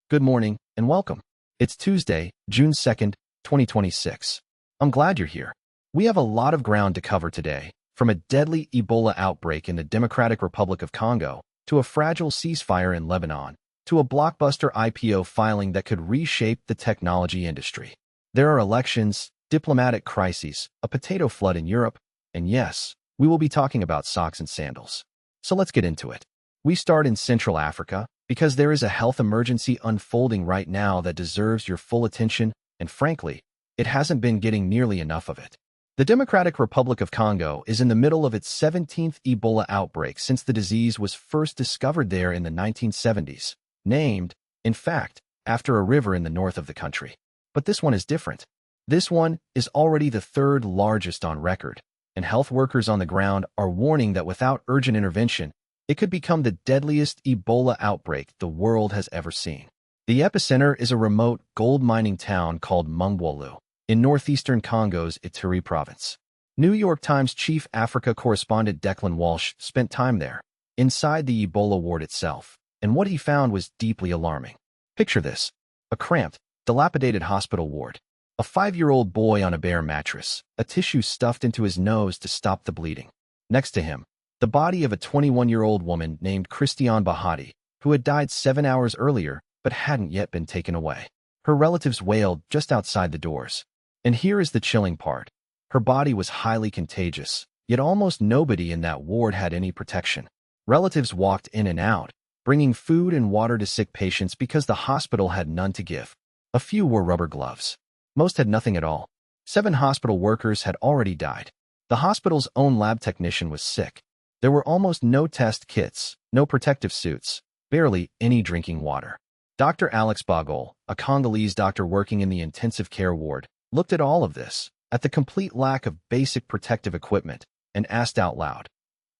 Good morning, and welcome. It's Tuesday, June 2nd, 2026. I'm glad you're here. We have a lot of ground to cover today, from a deadly Ebola outbreak in the Democratic Republic of Congo, to a fragile ceasefire in Lebanon, to a blockbuster IPO filing that could reshape the technology industry. There are elections, diplomatic crises, a potato flood in Europe, and yes, we will be talking about socks and sandals. So let's get into it. We start in Central Africa, because there is a health emergency unfolding right now that deserves your full attention, and frankly, it hasn't been getting nearly enough of it. The Democratic Republic of Congo is in the middle of its 17th Ebola outbreak since the disease was first discovered there in the 1970s, named, in fact, after a river in the north of the country. But this one is different. This one is already the third largest on record, and health workers on the ground are warning that without urgent intervention, it could become the deadliest Ebola outbreak the world has ever seen. The epicenter is a remote gold mining town called Mongwalu, in northeastern Congo's Ituri province. New York Times chief Africa correspondent Declan Walsh spent time there, inside the Ebola ward itself, and what he found was deeply alarming. Picture this: a cramped, dilapidated hospital ward, a 5-year-old boy on a bare mattress, a tissue stuffed into his nose to stop the bleeding. Next to him, the body of a 21-year-old woman named Christiane Bahati, who had died 7 hours earlier but hadn't yet been taken away. Her relatives wailed just outside the doors. And here is the chilling part. Her body was highly contagious, yet almost nobody in that ward had any protection. Relatives walked in and out, bringing food and water to sick patients because the hospital had none to give. A few wore rubber gloves. Most had nothing at all. 7 hospital workers had already died. The hospital's own lab technician was sick. There were almost no test kits, no protective suits, barely any drinking water. Dr. Alex Bagol, a Congolese doctor working in the intensive care ward, looked at all of this, at the complete lack of basic protective equipment, and asked out loud,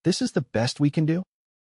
"This is the best we can do?"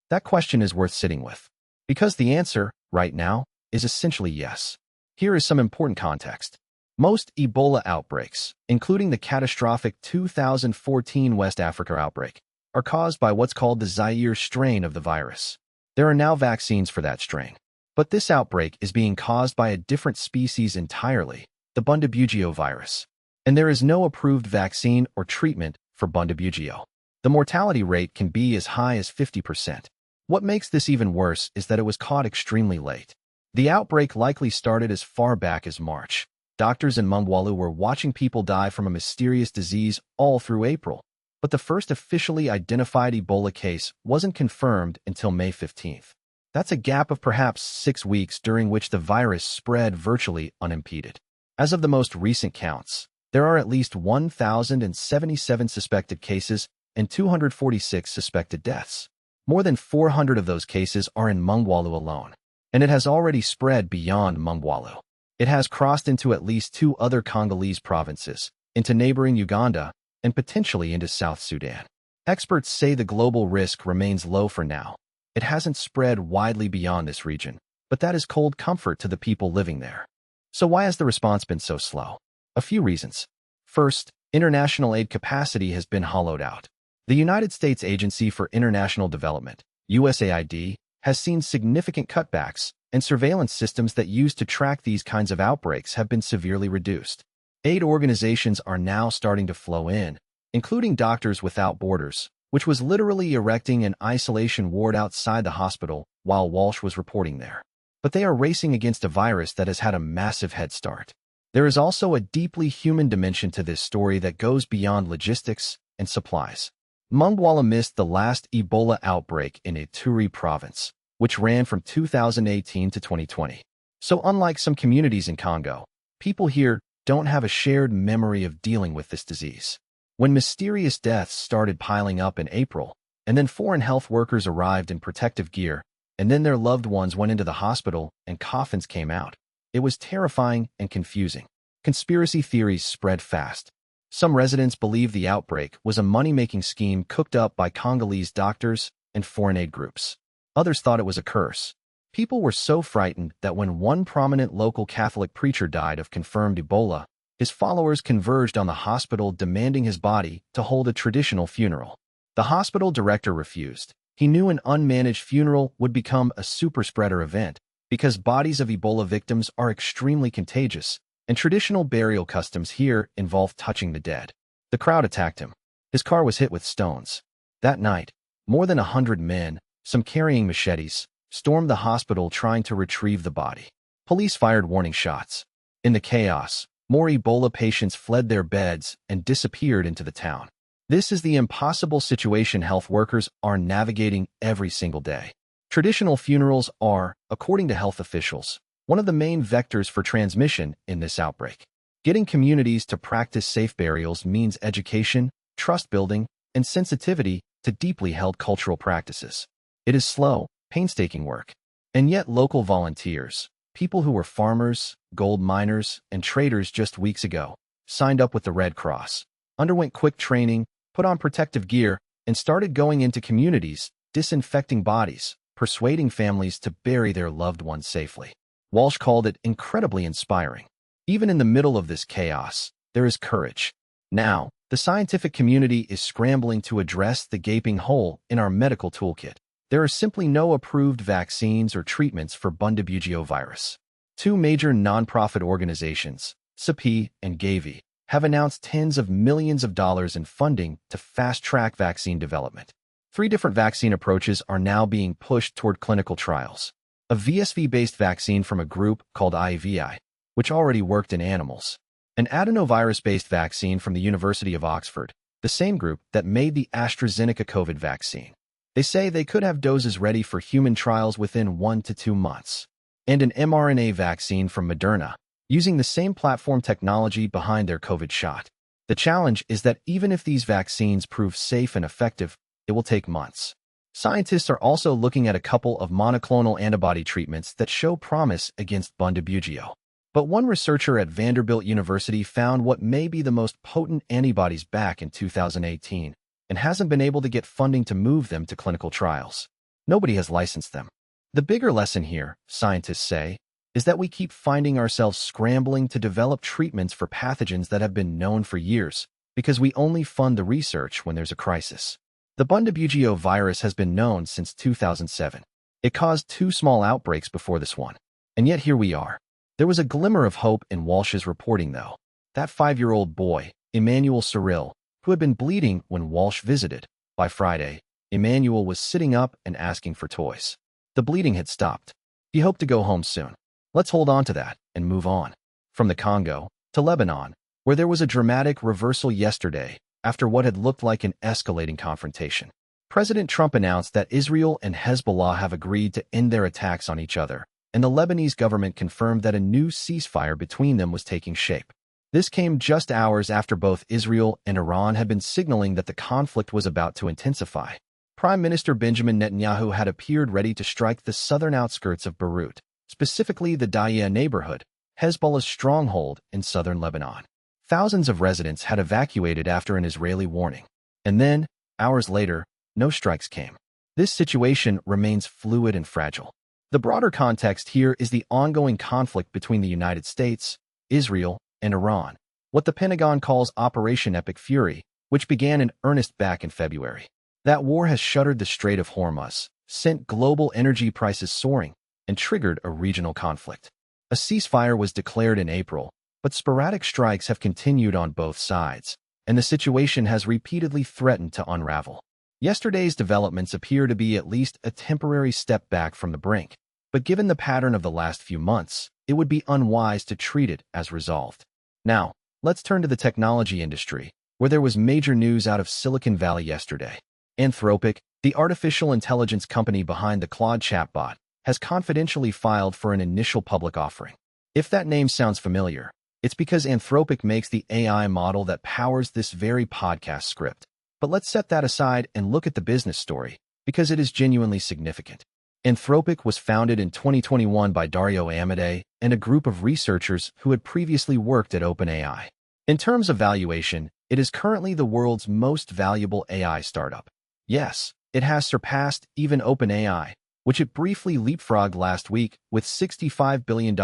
That question is worth sitting with, because the answer, right now, is essentially yes. Here is some important context. Most Ebola outbreaks, including the catastrophic 2014 West Africa outbreak, are caused by what's called the Zaire strain of the virus. There are now vaccines for that strain. But this outbreak is being caused by a different species entirely, the Bundibugyo virus. And there is no approved vaccine or treatment for Bundibugyo. The mortality rate can be as high as 50%. What makes this even worse is that it was caught extremely late. The outbreak likely started as far back as March. Doctors in Mongwalu were watching people die from a mysterious disease all through April. But the first officially identified Ebola case wasn't confirmed until May 15th. That's a gap of perhaps 6 weeks during which the virus spread virtually unimpeded. As of the most recent counts, there are at least 1,077 suspected cases and 246 suspected deaths. More than 400 of those cases are in Mongwalu alone, and it has already spread beyond Mongwalu. It has crossed into at least 2 other Congolese provinces, into neighboring Uganda, and potentially into South Sudan. Experts say the global risk remains low for now. It hasn't spread widely beyond this region, but that is cold comfort to the people living there. So why has the response been so slow? A few reasons. First, international aid capacity has been hollowed out. The United States Agency for International Development, USAID, has seen significant cutbacks, and surveillance systems that used to track these kinds of outbreaks have been severely reduced. Aid organizations are now starting to flow in, including Doctors Without Borders, which was literally erecting an isolation ward outside the hospital while Walsh was reporting there. But they are racing against a virus that has had a massive head start. There is also a deeply human dimension to this story that goes beyond logistics and supplies. Mongwalu missed the last Ebola outbreak in Ituri province, which ran from 2018 to 2020. So unlike some communities in Congo, people here don't have a shared memory of dealing with this disease. When mysterious deaths started piling up in April, and then foreign health workers arrived in protective gear, and then their loved ones went into the hospital and coffins came out, it was terrifying and confusing. Conspiracy theories spread fast. Some residents believe the outbreak was a money-making scheme cooked up by Congolese doctors and foreign aid groups. Others thought it was a curse. People were so frightened that when one prominent local Catholic preacher died of confirmed Ebola, his followers converged on the hospital demanding his body to hold a traditional funeral. The hospital director refused. He knew an unmanaged funeral would become a super-spreader event because bodies of Ebola victims are extremely contagious, and traditional burial customs here involve touching the dead. The crowd attacked him. His car was hit with stones. That night, more than 100 men, some carrying machetes, stormed the hospital trying to retrieve the body. Police fired warning shots. In the chaos, more Ebola patients fled their beds and disappeared into the town. This is the impossible situation health workers are navigating every single day. Traditional funerals are, according to health officials, one of the main vectors for transmission in this outbreak. Getting communities to practice safe burials means education, trust building, and sensitivity to deeply held cultural practices. It is slow, painstaking work. And yet local volunteers, people who were farmers, gold miners, and traders just weeks ago, signed up with the Red Cross, underwent quick training, put on protective gear, and started going into communities, disinfecting bodies, persuading families to bury their loved ones safely. Walsh called it incredibly inspiring. Even in the middle of this chaos, there is courage. Now, the scientific community is scrambling to address the gaping hole in our medical toolkit. There are simply no approved vaccines or treatments for Bundibugyo virus. Two major nonprofit organizations, CEPI and Gavi, have announced tens of millions of dollars in funding to fast-track vaccine development. 3 different vaccine approaches are now being pushed toward clinical trials. A VSV-based vaccine from a group called IVI, which already worked in animals. An adenovirus-based vaccine from the University of Oxford, the same group that made the AstraZeneca COVID vaccine. They say they could have doses ready for human trials within 1 to 2 months. And an mRNA vaccine from Moderna, using the same platform technology behind their COVID shot. The challenge is that even if these vaccines prove safe and effective, it will take months. Scientists are also looking at a couple of monoclonal antibody treatments that show promise against Bundibugyo. But one researcher at Vanderbilt University found what may be the most potent antibodies back in 2018 and hasn't been able to get funding to move them to clinical trials. Nobody has licensed them. The bigger lesson here, scientists say, is that we keep finding ourselves scrambling to develop treatments for pathogens that have been known for years because we only fund the research when there's a crisis. The Bundibugyo virus has been known since 2007. It caused 2 small outbreaks before this one. And yet here we are. There was a glimmer of hope in Walsh's reporting, though. That 5-year-old boy, Emmanuel Cyril, who had been bleeding when Walsh visited. By Friday, Emmanuel was sitting up and asking for toys. The bleeding had stopped. He hoped to go home soon. Let's hold on to that and move on. From the Congo to Lebanon, where there was a dramatic reversal yesterday after what had looked like an escalating confrontation. President Trump announced that Israel and Hezbollah have agreed to end their attacks on each other, and the Lebanese government confirmed that a new ceasefire between them was taking shape. This came just hours after both Israel and Iran had been signaling that the conflict was about to intensify. Prime Minister Benjamin Netanyahu had appeared ready to strike the southern outskirts of Beirut, specifically the Daya neighborhood, Hezbollah's stronghold in southern Lebanon. Thousands of residents had evacuated after an Israeli warning. And then, hours later, no strikes came. This situation remains fluid and fragile. The broader context here is the ongoing conflict between the United States, Israel, and Iran, what the Pentagon calls Operation Epic Fury, which began in earnest back in February. That war has shuttered the Strait of Hormuz, sent global energy prices soaring, and triggered a regional conflict. A ceasefire was declared in April, but sporadic strikes have continued on both sides, and the situation has repeatedly threatened to unravel. Yesterday's developments appear to be at least a temporary step back from the brink, but given the pattern of the last few months, it would be unwise to treat it as resolved. Now, let's turn to the technology industry, where there was major news out of Silicon Valley yesterday. Anthropic, the artificial intelligence company behind the Claude chatbot, has confidentially filed for an initial public offering. If that name sounds familiar, it's because Anthropic makes the AI model that powers this very podcast script. But let's set that aside and look at the business story, because it is genuinely significant. Anthropic was founded in 2021 by Dario Amodei and a group of researchers who had previously worked at OpenAI. In terms of valuation, it is currently the world's most valuable AI startup. Yes, it has surpassed even OpenAI, which it briefly leapfrogged last week with $65 billion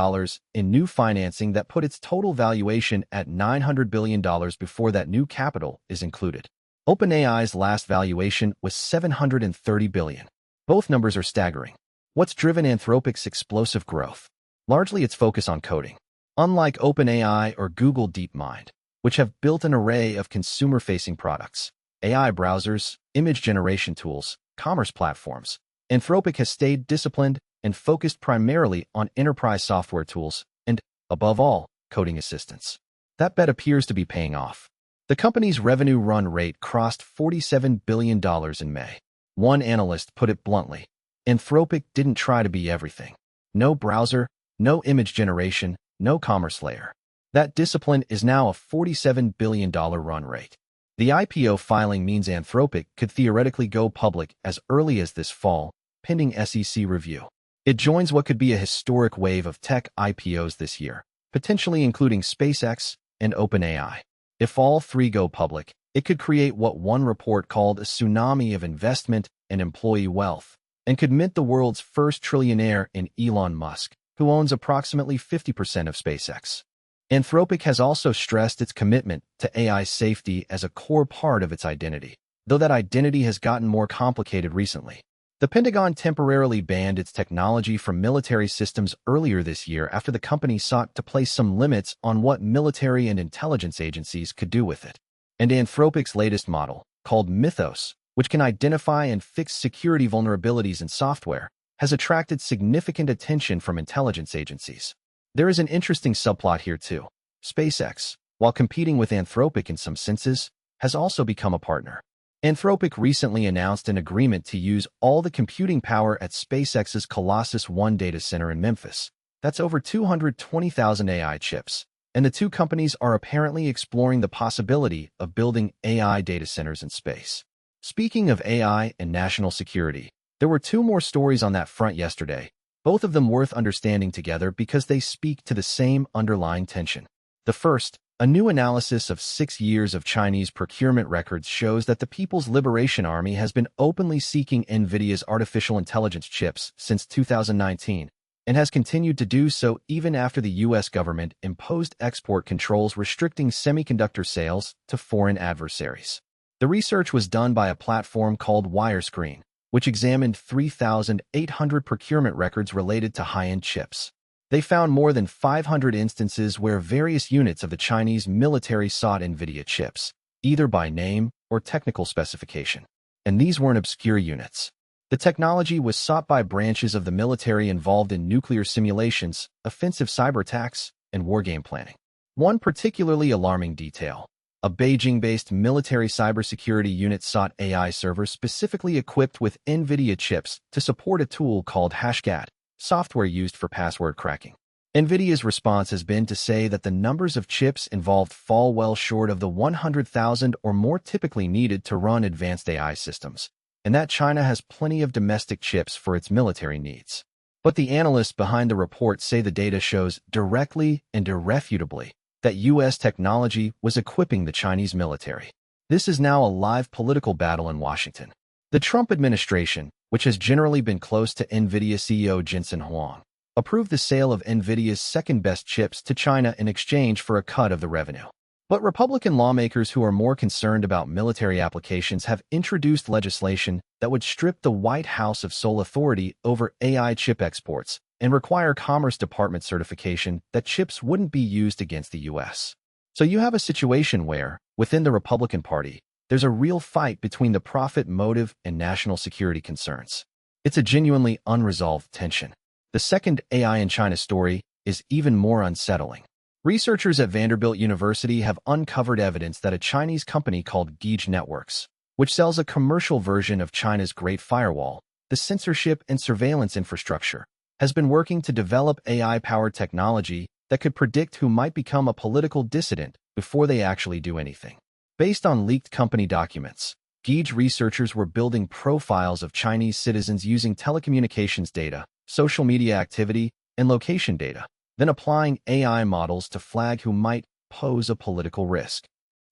in new financing that put its total valuation at $900 billion before that new capital is included. OpenAI's last valuation was $730 billion. Both numbers are staggering. What's driven Anthropic's explosive growth? Largely its focus on coding. Unlike OpenAI or Google DeepMind, which have built an array of consumer-facing products, AI browsers, image generation tools, commerce platforms, Anthropic has stayed disciplined and focused primarily on enterprise software tools and, above all, coding assistance. That bet appears to be paying off. The company's revenue run rate crossed $47 billion in May. One analyst put it bluntly, Anthropic didn't try to be everything. No browser, no image generation, no commerce layer. That discipline is now a $47 billion run rate. The IPO filing means Anthropic could theoretically go public as early as this fall, pending SEC review. It joins what could be a historic wave of tech IPOs this year, potentially including SpaceX and OpenAI. If all three go public, it could create what one report called a tsunami of investment and employee wealth, and could mint the world's first trillionaire in Elon Musk, who owns approximately 50% of SpaceX. Anthropic has also stressed its commitment to AI safety as a core part of its identity, though that identity has gotten more complicated recently. The Pentagon temporarily banned its technology from military systems earlier this year after the company sought to place some limits on what military and intelligence agencies could do with it. And Anthropic's latest model, called Mythos, which can identify and fix security vulnerabilities in software, has attracted significant attention from intelligence agencies. There is an interesting subplot here too. SpaceX, while competing with Anthropic in some senses, has also become a partner. Anthropic recently announced an agreement to use all the computing power at SpaceX's Colossus 1 data center in Memphis. That's over 220,000 AI chips, and the two companies are apparently exploring the possibility of building AI data centers in space. Speaking of AI and national security, there were two more stories on that front yesterday, both of them worth understanding together because they speak to the same underlying tension. The first, a new analysis of 6 years of Chinese procurement records shows that the People's Liberation Army has been openly seeking NVIDIA's artificial intelligence chips since 2019 and has continued to do so even after the U.S. government imposed export controls restricting semiconductor sales to foreign adversaries. The research was done by a platform called Wirescreen, which examined 3,800 procurement records related to high-end chips. They found more than 500 instances where various units of the Chinese military sought NVIDIA chips, either by name or technical specification. And these weren't obscure units. The technology was sought by branches of the military involved in nuclear simulations, offensive cyber attacks, and wargame planning. One particularly alarming detail: a Beijing-based military cybersecurity unit sought AI servers specifically equipped with NVIDIA chips to support a tool called Hashcat, software used for password cracking. NVIDIA's response has been to say that the numbers of chips involved fall well short of the 100,000 or more typically needed to run advanced AI systems, and that China has plenty of domestic chips for its military needs. But the analysts behind the report say the data shows directly and irrefutably that U.S. technology was equipping the Chinese military. This is now a live political battle in Washington. The Trump administration, which has generally been close to NVIDIA CEO Jensen Huang, approved the sale of NVIDIA's second-best chips to China in exchange for a cut of the revenue. But Republican lawmakers who are more concerned about military applications have introduced legislation that would strip the White House of sole authority over AI chip exports and require Commerce Department certification that chips wouldn't be used against the U.S. So you have a situation where, within the Republican Party, there's a real fight between the profit motive and national security concerns. It's a genuinely unresolved tension. The second AI in China story is even more unsettling. Researchers at Vanderbilt University have uncovered evidence that a Chinese company called Geej Networks, which sells a commercial version of China's Great Firewall, the censorship and surveillance infrastructure, has been working to develop AI-powered technology that could predict who might become a political dissident before they actually do anything. Based on leaked company documents, Geej researchers were building profiles of Chinese citizens using telecommunications data, social media activity, and location data, then applying AI models to flag who might pose a political risk.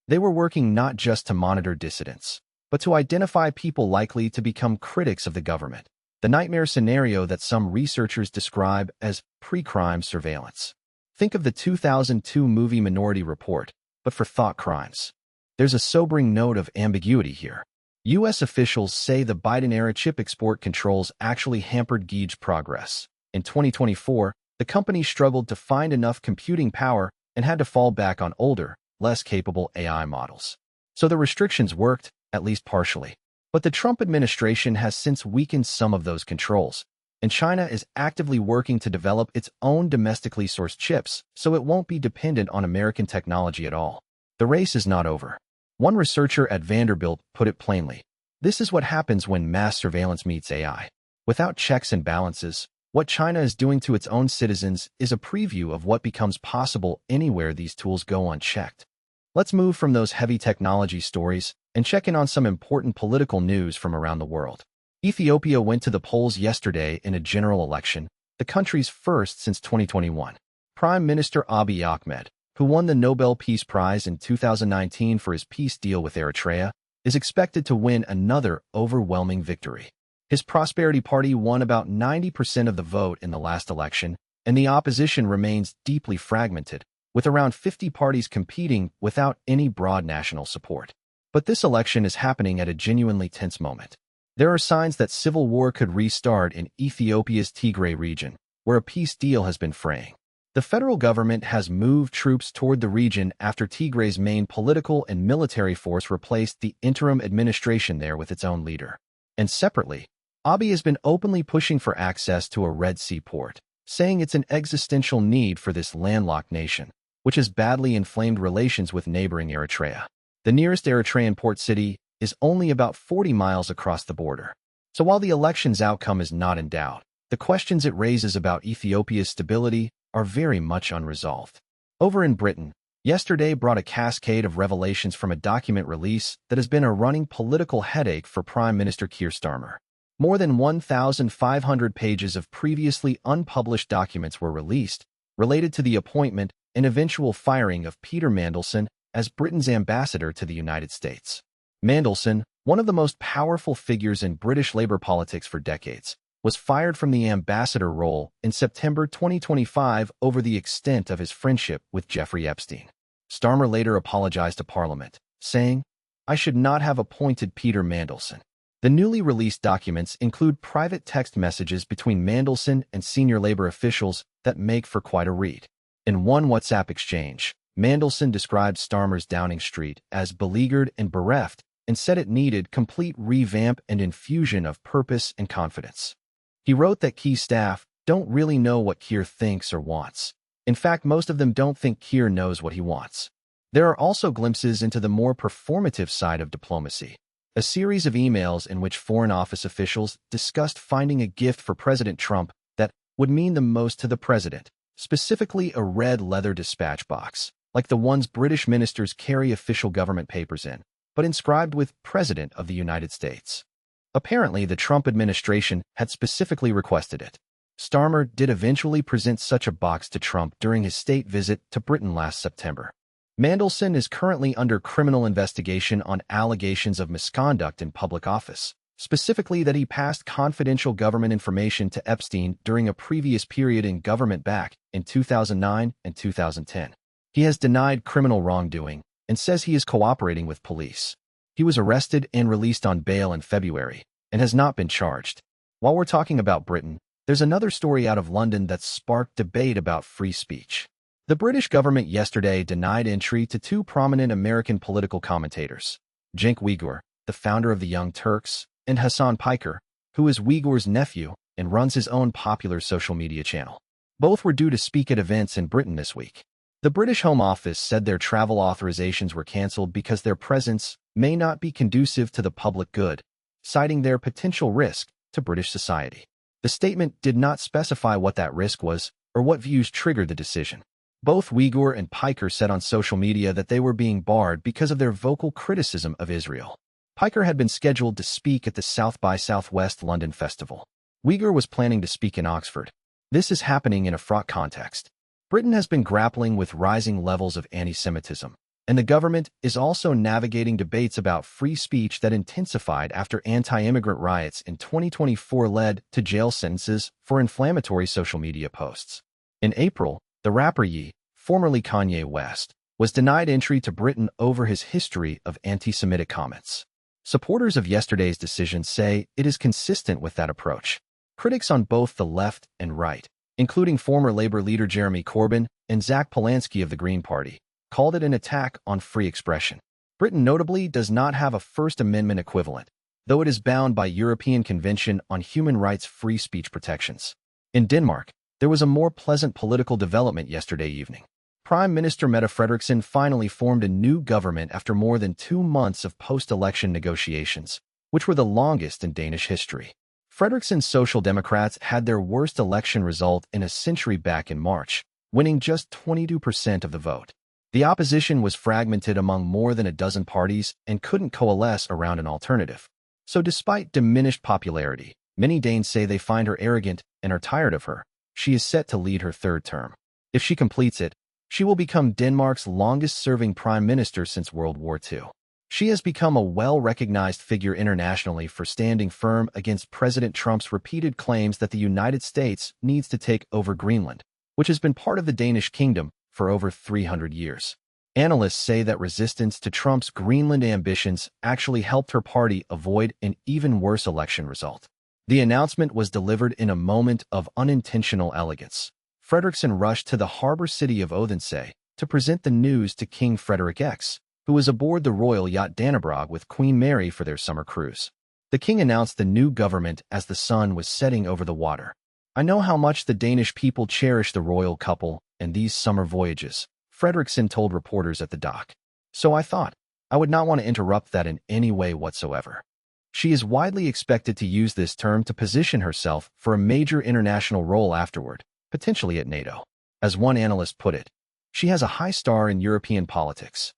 They were working not just to monitor dissidents, but to identify people likely to become critics of the government, the nightmare scenario that some researchers describe as pre-crime surveillance. Think of the 2002 movie Minority Report, but for thought crimes. There's a sobering note of ambiguity here. U.S. officials say the Biden-era chip export controls actually hampered Gee's progress. In 2024, the company struggled to find enough computing power and had to fall back on older, less capable AI models. So the restrictions worked, at least partially. But the Trump administration has since weakened some of those controls, and China is actively working to develop its own domestically sourced chips so it won't be dependent on American technology at all. The race is not over. One researcher at Vanderbilt put it plainly. This is what happens when mass surveillance meets AI. Without checks and balances, what China is doing to its own citizens is a preview of what becomes possible anywhere these tools go unchecked. Let's move from those heavy technology stories and check in on some important political news from around the world. Ethiopia went to the polls yesterday in a general election, the country's first since 2021. Prime Minister Abiy Ahmed, who won the Nobel Peace Prize in 2019 for his peace deal with Eritrea, is expected to win another overwhelming victory. His Prosperity Party won about 90% of the vote in the last election, and the opposition remains deeply fragmented, with around 50 parties competing without any broad national support. But this election is happening at a genuinely tense moment. There are signs that civil war could restart in Ethiopia's Tigray region, where a peace deal has been fraying. The federal government has moved troops toward the region after Tigray's main political and military force replaced the interim administration there with its own leader. And separately, Abiy has been openly pushing for access to a Red Sea port, saying it's an existential need for this landlocked nation, which has badly inflamed relations with neighboring Eritrea. The nearest Eritrean port city is only about 40 miles across the border. So while the election's outcome is not in doubt, the questions it raises about Ethiopia's stability are very much unresolved. Over in Britain, yesterday brought a cascade of revelations from a document release that has been a running political headache for Prime Minister Keir Starmer. More than 1,500 pages of previously unpublished documents were released, related to the appointment and eventual firing of Peter Mandelson as Britain's ambassador to the United States. Mandelson, one of the most powerful figures in British Labour politics for decades, was fired from the ambassador role in September 2025 over the extent of his friendship with Jeffrey Epstein. Starmer later apologized to Parliament, saying, "I should not have appointed Peter Mandelson." The newly released documents include private text messages between Mandelson and senior Labour officials that make for quite a read. In one WhatsApp exchange, Mandelson described Starmer's Downing Street as beleaguered and bereft and said it needed complete revamp and infusion of purpose and confidence. He wrote that key staff don't really know what Keir thinks or wants. In fact, most of them don't think Keir knows what he wants. There are also glimpses into the more performative side of diplomacy. A series of emails in which Foreign Office officials discussed finding a gift for President Trump that would mean the most to the president, specifically a red leather dispatch box, like the ones British ministers carry official government papers in, but inscribed with President of the United States. Apparently, the Trump administration had specifically requested it. Starmer did eventually present such a box to Trump during his state visit to Britain last September. Mandelson is currently under criminal investigation on allegations of misconduct in public office, specifically that he passed confidential government information to Epstein during a previous period in government back in 2009 and 2010. He has denied criminal wrongdoing and says he is cooperating with police. He was arrested and released on bail in February and has not been charged. While we're talking about Britain, there's another story out of London that's sparked debate about free speech. The British government yesterday denied entry to two prominent American political commentators, Cenk Uygur, the founder of the Young Turks, and Hasan Piker, who is Uygur's nephew and runs his own popular social media channel. Both were due to speak at events in Britain this week. The British Home Office said their travel authorizations were cancelled because their presence may not be conducive to the public good, citing their potential risk to British society. The statement did not specify what that risk was or what views triggered the decision. Both Uygur and Piker said on social media that they were being barred because of their vocal criticism of Israel. Piker had been scheduled to speak at the South by Southwest London Festival. Uygur was planning to speak in Oxford. This is happening in a fraught context. Britain has been grappling with rising levels of anti-Semitism, and the government is also navigating debates about free speech that intensified after anti-immigrant riots in 2024 led to jail sentences for inflammatory social media posts. In April, the rapper Ye, formerly Kanye West, was denied entry to Britain over his history of anti-Semitic comments. Supporters of yesterday's decision say it is consistent with that approach. Critics on both the left and right, including former Labour leader Jeremy Corbyn and Zach Polanski of the Green Party, called it an attack on free expression. Britain notably does not have a First Amendment equivalent, though it is bound by European Convention on Human Rights free speech protections. In Denmark, there was a more pleasant political development yesterday evening. Prime Minister Mette Frederiksen finally formed a new government after more than 2 months of post-election negotiations, which were the longest in Danish history. Frederiksen's Social Democrats had their worst election result in a century back in March, winning just 22% of the vote. The opposition was fragmented among more than a dozen parties and couldn't coalesce around an alternative. So despite diminished popularity, many Danes say they find her arrogant and are tired of her. She is set to lead her 3rd term. If she completes it, she will become Denmark's longest-serving prime minister since World War II. She has become a well-recognized figure internationally for standing firm against President Trump's repeated claims that the United States needs to take over Greenland, which has been part of the Danish kingdom for over 300 years. Analysts say that resistance to Trump's Greenland ambitions actually helped her party avoid an even worse election result. The announcement was delivered in a moment of unintentional elegance. Frederiksen rushed to the harbor city of Odense to present the news to King Frederik X, who was aboard the royal yacht Dannebrog with Queen Mary for their summer cruise. The king announced the new government as the sun was setting over the water. "I know how much the Danish people cherish the royal couple and these summer voyages," Frederiksen told reporters at the dock. "So I thought I would not want to interrupt that in any way whatsoever." She is widely expected to use this term to position herself for a major international role afterward, potentially at NATO. As one analyst put it, she has a high star in European politics.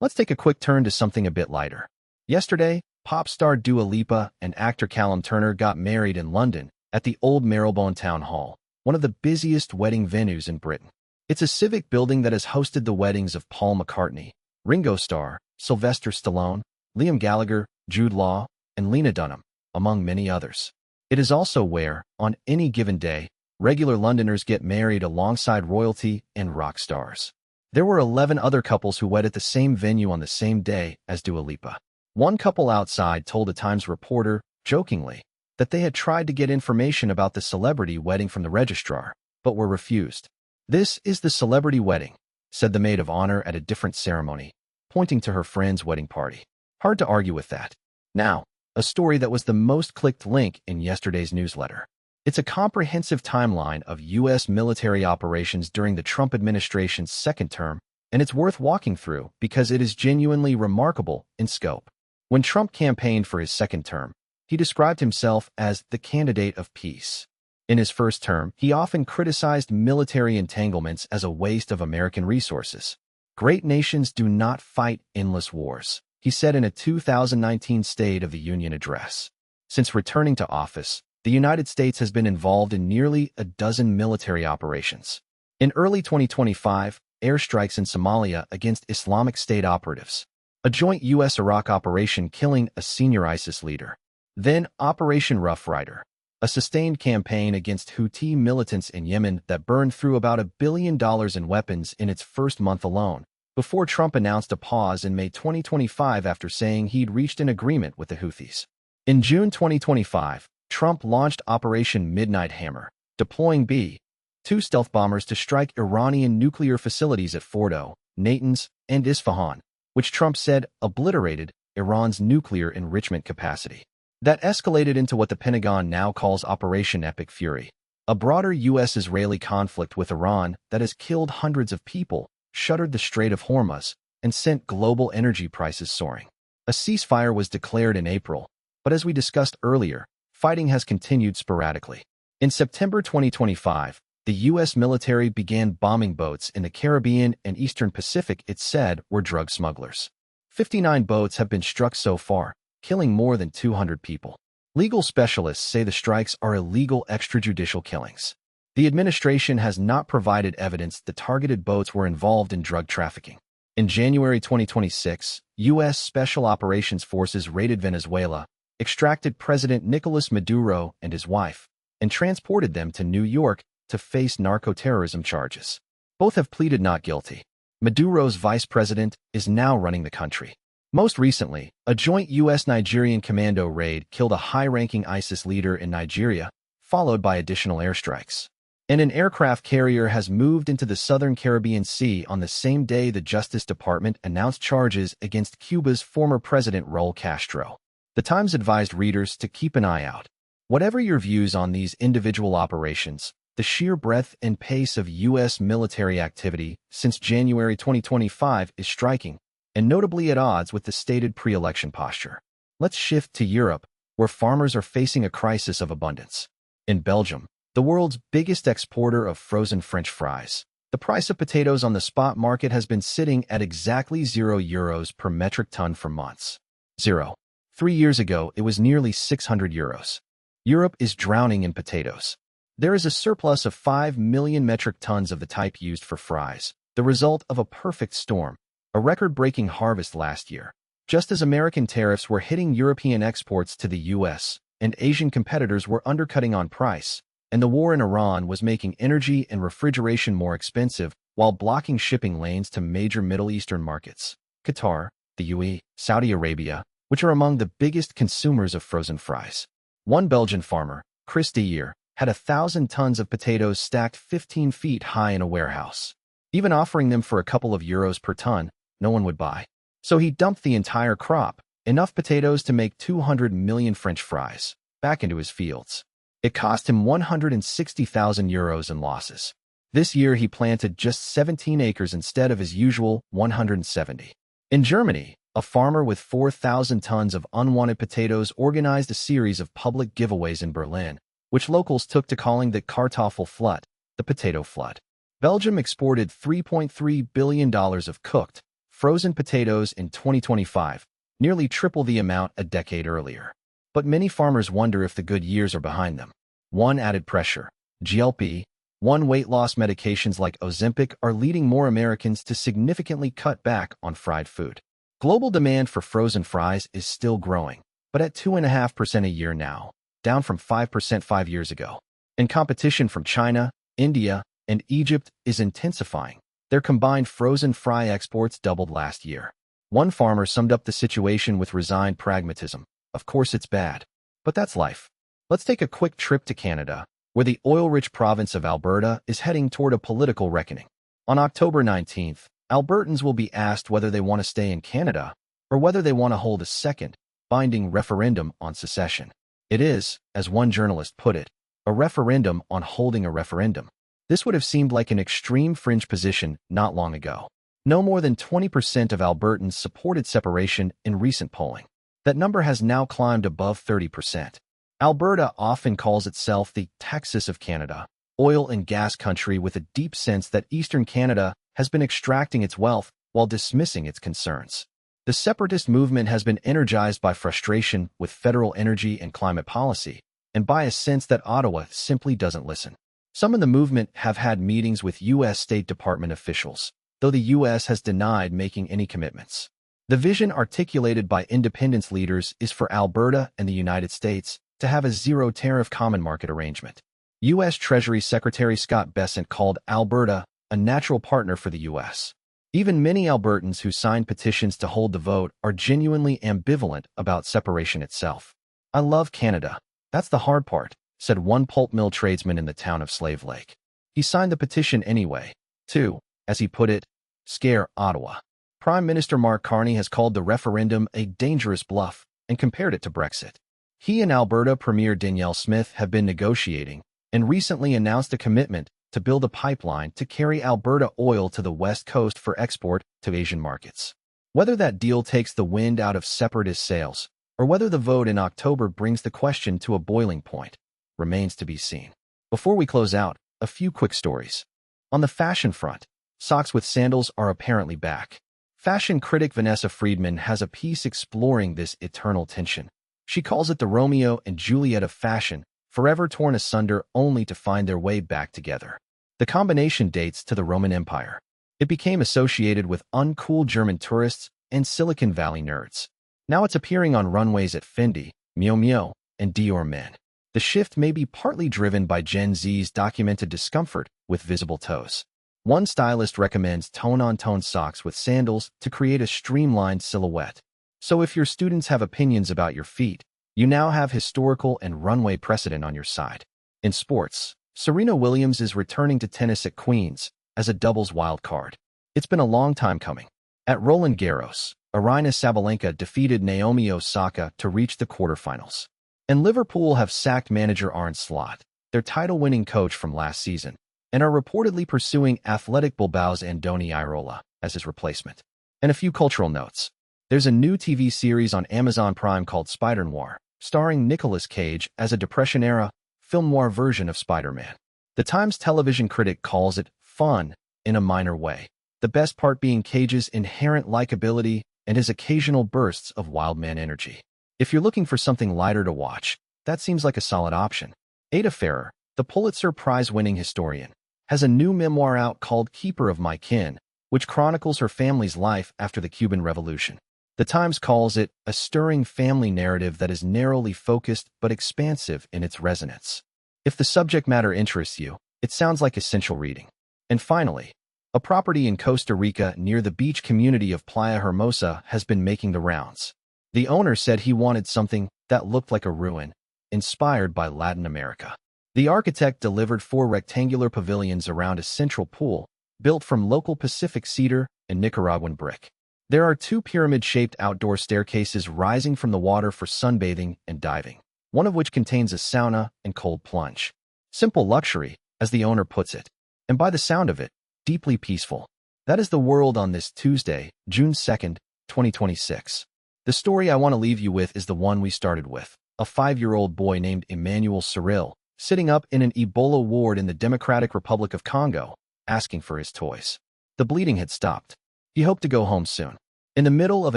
Let's take a quick turn to something a bit lighter. Yesterday, pop star Dua Lipa and actor Callum Turner got married in London at the Old Marylebone Town Hall, one of the busiest wedding venues in Britain. It's a civic building that has hosted the weddings of Paul McCartney, Ringo Starr, Sylvester Stallone, Liam Gallagher, Jude Law, and Lena Dunham, among many others. It is also where, on any given day, regular Londoners get married alongside royalty and rock stars. There were 11 other couples who wed at the same venue on the same day as Dua Lipa. One couple outside told a Times reporter, jokingly, that they had tried to get information about the celebrity wedding from the registrar, but were refused. "This is the celebrity wedding," said the maid of honor at a different ceremony, pointing to her friend's wedding party. Hard to argue with that. Now, a story that was the most clicked link in yesterday's newsletter. It's a comprehensive timeline of U.S. military operations during the Trump administration's 2nd term, and it's worth walking through because it is genuinely remarkable in scope. When Trump campaigned for his 2nd term, he described himself as the candidate of peace. In his 1st term, he often criticized military entanglements as a waste of American resources. "Great nations do not fight endless wars," he said in a 2019 State of the Union address. Since returning to office, the United States has been involved in nearly a dozen military operations. In early 2025, airstrikes in Somalia against Islamic State operatives, a joint U.S.-Iraq operation killing a senior ISIS leader. Then Operation Rough Rider, a sustained campaign against Houthi militants in Yemen that burned through about $1 billion in weapons in its 1st month alone, before Trump announced a pause in May 2025 after saying he'd reached an agreement with the Houthis. In June 2025, Trump launched Operation Midnight Hammer, deploying B-2 stealth bombers to strike Iranian nuclear facilities at Fordo, Natanz, and Isfahan, which Trump said obliterated Iran's nuclear enrichment capacity. That escalated into what the Pentagon now calls Operation Epic Fury, a broader U.S.-Israeli conflict with Iran that has killed hundreds of people, shuttered the Strait of Hormuz, and sent global energy prices soaring. A ceasefire was declared in April, but as we discussed earlier, fighting has continued sporadically. In September 2025, the U.S. military began bombing boats in the Caribbean and Eastern Pacific it said were drug smugglers. 59 boats have been struck so far, killing more than 200 people. Legal specialists say the strikes are illegal extrajudicial killings. The administration has not provided evidence the targeted boats were involved in drug trafficking. In January 2026, U.S. Special Operations Forces raided Venezuela, extracted President Nicolas Maduro and his wife, and transported them to New York to face narco-terrorism charges. Both have pleaded not guilty. Maduro's vice president is now running the country. Most recently, a joint U.S.-Nigerian commando raid killed a high-ranking ISIS leader in Nigeria, followed by additional airstrikes. And an aircraft carrier has moved into the southern Caribbean Sea on the same day the Justice Department announced charges against Cuba's former president Raul Castro. The Times advised readers to keep an eye out. Whatever your views on these individual operations, the sheer breadth and pace of U.S. military activity since January 2025 is striking, and notably at odds with the stated pre-election posture. Let's shift to Europe, where farmers are facing a crisis of abundance. In Belgium, the world's biggest exporter of frozen French fries, the price of potatoes on the spot market has been sitting at exactly €0 per metric ton for months. 3 years ago, it was nearly €600. Europe is drowning in potatoes. There is a surplus of 5 million metric tons of the type used for fries, the result of a perfect storm, a record-breaking harvest last year. Just as American tariffs were hitting European exports to the U.S., and Asian competitors were undercutting on price, and the war in Iran was making energy and refrigeration more expensive while blocking shipping lanes to major Middle Eastern markets. Qatar, the UAE, Saudi Arabia, which are among the biggest consumers of frozen fries. One Belgian farmer, Chris de Yeer, had 1,000 tons of potatoes stacked 15 feet high in a warehouse. Even offering them for a couple of euros per ton, no one would buy. So he dumped the entire crop, enough potatoes to make 200 million French fries, back into his fields. It cost him €160,000 in losses. This year he planted just 17 acres instead of his usual 170. In Germany, a farmer with 4,000 tons of unwanted potatoes organized a series of public giveaways in Berlin, which locals took to calling the Kartoffelflut, the potato flood. Belgium exported $3.3 billion of cooked, frozen potatoes in 2025, nearly triple the amount a decade earlier. But many farmers wonder if the good years are behind them. One, added pressure. GLP-1 weight loss medications like Ozempic are leading more Americans to significantly cut back on fried food. Global demand for frozen fries is still growing, but at 2.5% a year now, down from 5% 5 years ago. And competition from China, India, and Egypt is intensifying. Their combined frozen fry exports doubled last year. One farmer summed up the situation with resigned pragmatism. Of course it's bad, but that's life. Let's take a quick trip to Canada, where the oil-rich province of Alberta is heading toward a political reckoning. On October 19th, Albertans will be asked whether they want to stay in Canada or whether they want to hold a second, binding referendum on secession. It is, as one journalist put it, a referendum on holding a referendum. This would have seemed like an extreme fringe position not long ago. No more than 20% of Albertans supported separation in recent polling. That number has now climbed above 30%. Alberta often calls itself the Texas of Canada, oil and gas country with a deep sense that Eastern Canada has been extracting its wealth while dismissing its concerns. The separatist movement has been energized by frustration with federal energy and climate policy, and by a sense that Ottawa simply doesn't listen. Some in the movement have had meetings with U.S. State Department officials, though the U.S. has denied making any commitments. The vision articulated by independence leaders is for Alberta and the United States to have a zero-tariff common market arrangement. U.S. Treasury Secretary Scott Bessent called Alberta a natural partner for the U.S. Even many Albertans who signed petitions to hold the vote are genuinely ambivalent about separation itself. "I love Canada. That's the hard part," said one pulp mill tradesman in the town of Slave Lake. He signed the petition anyway, to, as he put it, scare Ottawa. Prime Minister Mark Carney has called the referendum a dangerous bluff and compared it to Brexit. He and Alberta Premier Danielle Smith have been negotiating and recently announced a commitment to build a pipeline to carry Alberta oil to the West Coast for export to Asian markets. Whether that deal takes the wind out of separatist sails or whether the vote in October brings the question to a boiling point remains to be seen. Before we close out, a few quick stories. On the fashion front, socks with sandals are apparently back. Fashion critic Vanessa Friedman has a piece exploring this eternal tension. She calls it the Romeo and Juliet of fashion, forever torn asunder only to find their way back together. The combination dates to the Roman Empire. It became associated with uncool German tourists and Silicon Valley nerds. Now it's appearing on runways at Fendi, Miu Miu, and Dior Men. The shift may be partly driven by Gen Z's documented discomfort with visible toes. One stylist recommends tone-on-tone socks with sandals to create a streamlined silhouette. So if your students have opinions about your feet, you now have historical and runway precedent on your side. In sports, Serena Williams is returning to tennis at Queen's as a doubles wild card. It's been a long time coming. At Roland Garros, Aryna Sabalenka defeated Naomi Osaka to reach the quarterfinals. And Liverpool have sacked manager Arne Slot, their title-winning coach from last season, and are reportedly pursuing Athletic Bilbao's Andoni Iraola as his replacement. And a few cultural notes. There's a new TV series on Amazon Prime called Spider Noir, starring Nicolas Cage as a Depression-era, film noir version of Spider-Man. The Times television critic calls it fun in a minor way, the best part being Cage's inherent likability and his occasional bursts of wildman energy. If you're looking for something lighter to watch, that seems like a solid option. Ada Ferrer, the Pulitzer Prize-winning historian, has a new memoir out called Keeper of My Kin, which chronicles her family's life after the Cuban Revolution. The Times calls it a stirring family narrative that is narrowly focused but expansive in its resonance. If the subject matter interests you, it sounds like essential reading. And finally, a property in Costa Rica near the beach community of Playa Hermosa has been making the rounds. The owner said he wanted something that looked like a ruin, inspired by Latin America. The architect delivered 4 rectangular pavilions around a central pool, built from local Pacific cedar and Nicaraguan brick. There are 2 pyramid-shaped outdoor staircases rising from the water for sunbathing and diving, one of which contains a sauna and cold plunge. Simple luxury, as the owner puts it, and by the sound of it, deeply peaceful. That is the world on this Tuesday, June 2nd, 2026. The story I want to leave you with is the one we started with, a 5-year-old boy named Emmanuel Cyril, sitting up in an Ebola ward in the Democratic Republic of Congo, asking for his toys. The bleeding had stopped. He hoped to go home soon. In the middle of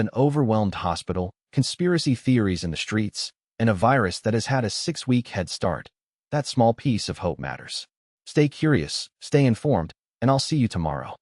an overwhelmed hospital, conspiracy theories in the streets, and a virus that has had a 6-week head start, that small piece of hope matters. Stay curious, stay informed, and I'll see you tomorrow.